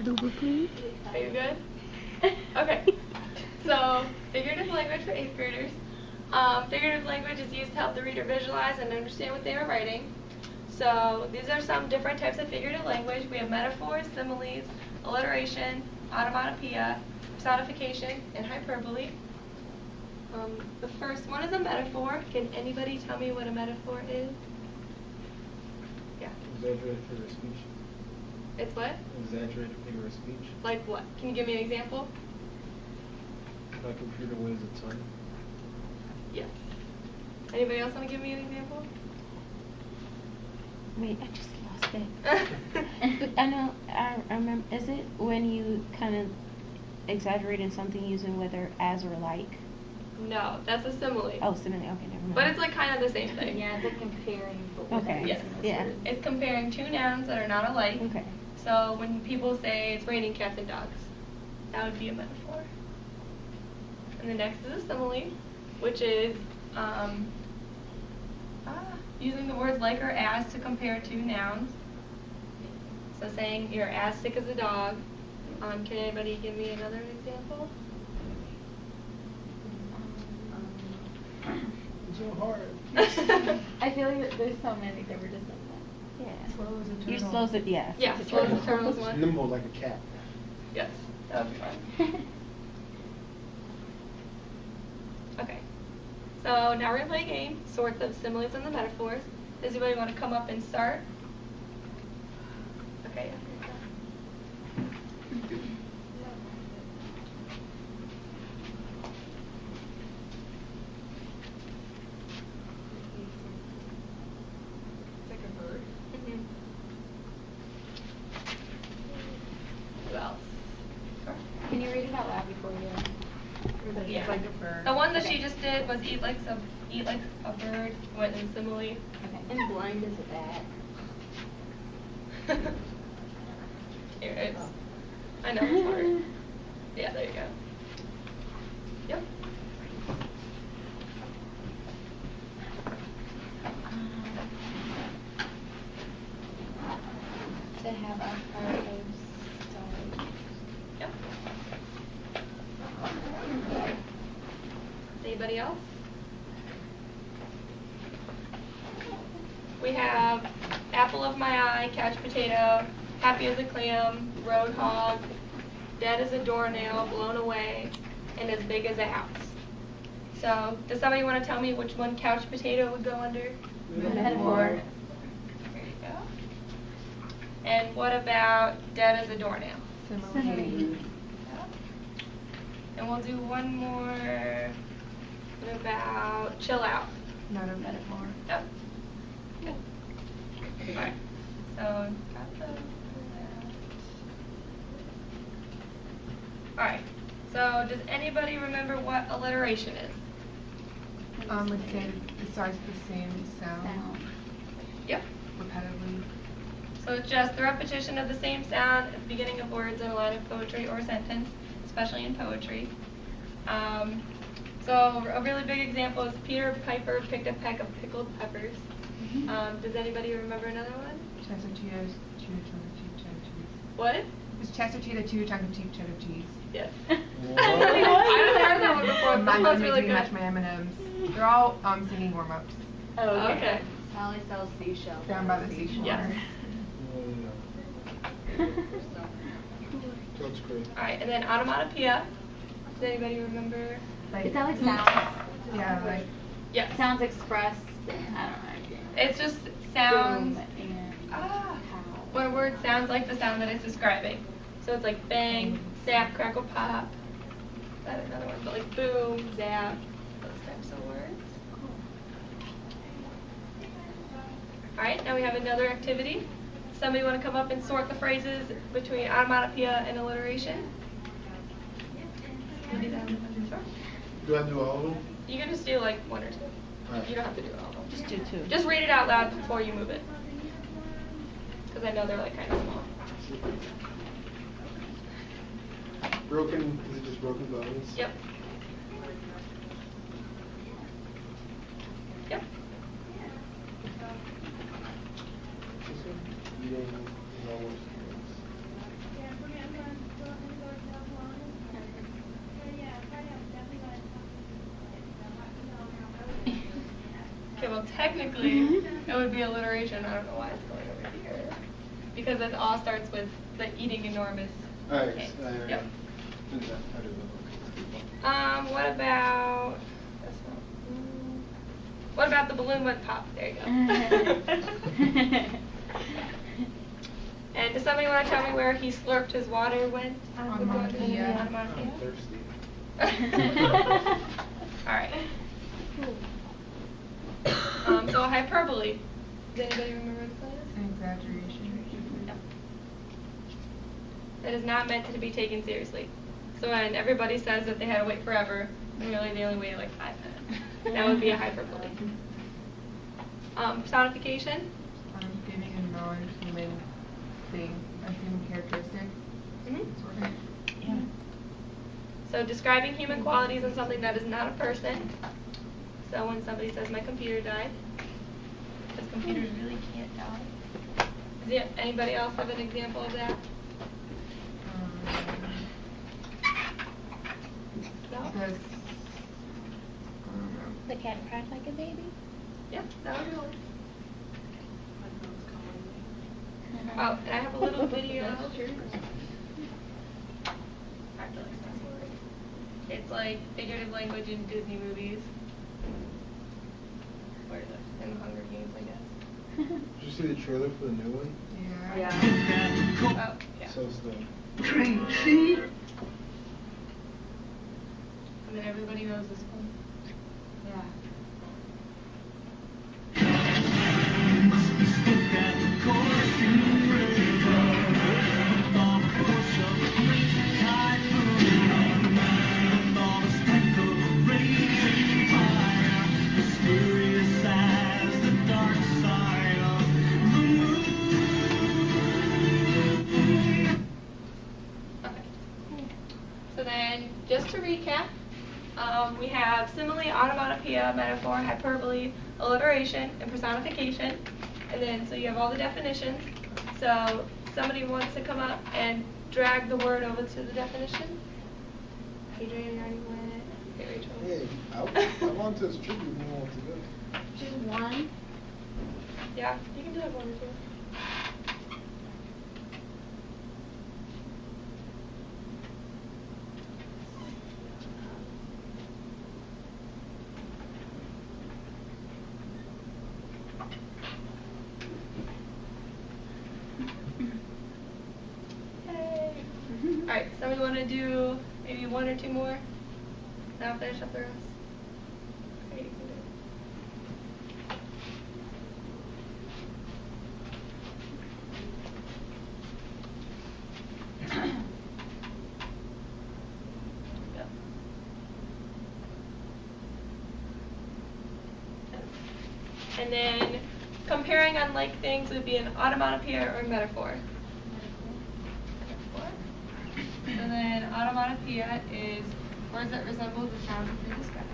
Start over, please. Are you good? Okay. So, figurative language for 8th graders. Figurative language is used to help the reader visualize and understand what they are writing. So, these are some different types of figurative language. We have metaphors, similes, alliteration, onomatopoeia, personification, and hyperbole. The first one is a metaphor. Can anybody tell me what a metaphor is? Yeah. Exaggerated figure of speech. It's what? Exaggerated figure of speech. Like what? Can you give me an example? My computer weighs a ton. Yes. Anybody else want to give me an example? Wait, I just lost it. I know, I remember, is it when you kind of exaggerate in something using whether as or like? No, that's a simile. Oh, simile, okay, never mind. But it's like kind of the same thing. Yeah, it's like comparing. But okay, yes. Yeah. It's comparing two nouns that are not alike. Okay. So when people say it's raining cats and dogs, that would be a metaphor. And the next is a simile, which is using the words like or as to compare two nouns. So saying you're as sick as a dog. Can anybody give me another example? It's so hard. I feel like there's so many that were just like that. Yeah. Slow as a turtle. You're slow as a, yeah. Yeah, slow as a turtle is one. Nimble like a cat. Yes, that would be fun. Okay. So now we're going to play a game, sort the similes and the metaphors. Does anybody want to come up and start? Okay. It's like a bird. Who else? Can you read it out loud before you? Or that Yeah. it's like a bird. The one that she just did was eat like a bird, went in simile. Okay. And blind as a bat. Here it is. I know it's hard. Yeah, there you go. Yep. To have a part of story. Yep. Anybody else? We have apple of my eye, couch potato, happy as a clam, road hog, dead as a doornail, blown away, and as big as a house. So, does somebody want to tell me which one couch potato would go under? Metaphor. There you go. And what about dead as a doornail? Simile. And we'll do one more. What about chill out? Not a metaphor. Yep. Good. Alright. So, got the. Alright. So, does anybody remember what alliteration is? It said it starts with the same sound Yep. repetitively. So it's just the repetition of the same sound at the beginning of words in a line of poetry or a sentence, especially in poetry. So a really big example is Peter Piper picked a peck of pickled peppers. Does anybody remember another one? Chester cheetah, cheetah chunk of cheap cheddar cheese. What? It's Chester cheetah, cheetah chunk of cheap cheddar cheese. Yes. What? I haven't heard that one before. My That mom one's made really me good. match my M&Ms. They're all singing warm-ups Oh, Okay. Sally sells seashells. down by the seashore. Yes. That's great. Alright, and then onomatopoeia. Does anybody remember? Like, Is that like sounds? yeah, like Yes. Sounds expressed. I don't know. It's just sounds. Boom and Ah. pow. When a word sounds like the sound that it's describing. So it's like bang, snap, crackle, pop. That's another one, but like boom, zap, those types of words. Alright, now we have another activity. Somebody want to come up and sort the phrases between onomatopoeia and alliteration? Can you do that? Sure. Do I do all of them? You can just do like one or two. Alright. You don't have to do it all of them. Just do two. Just read it out loud before you move it. Because I know they're like kind of small. Broken, is it just broken bones? Yep. Yep. This one? Eating no worse things. technically, it would be alliteration. I don't know why it's going over here. Because it all starts with the eating enormous Alright, cakes. I Yep. did that. I did that. What about... That's not, what about the balloon went pop? There you go. And does somebody want to tell me where he slurped his water went? Onomatopoeia. Onomatopoeia. I'm thirsty. Alright. So hyperbole. Does anybody remember what that is? An exaggeration. No. That is not meant to be taken seriously. So when everybody says that they had to wait forever, really they only waited like 5 minutes. That would be a hyperbole. Personification. Giving a non-human thing, a human characteristic. Sort of. Yeah. So describing human qualities in something that is not a person. So when somebody says my computer died, because computers really can't die. Does anybody else have an example of that? No? Says, The cat cried like a baby. Yep, that would be one. Oh, and I have a little video. It's like figurative language in Disney movies. Where is it? In Hunger Games, I guess. Did you see the trailer for the new one? yeah. Oh, yeah. So slow. And then everybody knows this one. Yeah. Okay. So then, just to recap, we have simile, onomatopoeia, metaphor, hyperbole, alliteration, and personification. And then, so you have all the definitions. So somebody wants to come up and drag the word over to the definition. Adrian, you already went. Okay, Rachel. Hey, I want to tribute who wants to go. Just one. Yeah, you can do it one or two. Hey. Alright, somebody want to do maybe one or two more? Then I'll finish up the rest. Okay, you can do it. Yep. And then comparing unlike things would be an onomatopoeia or a metaphor. And then onomatopoeia is words that resemble the sounds that they describe.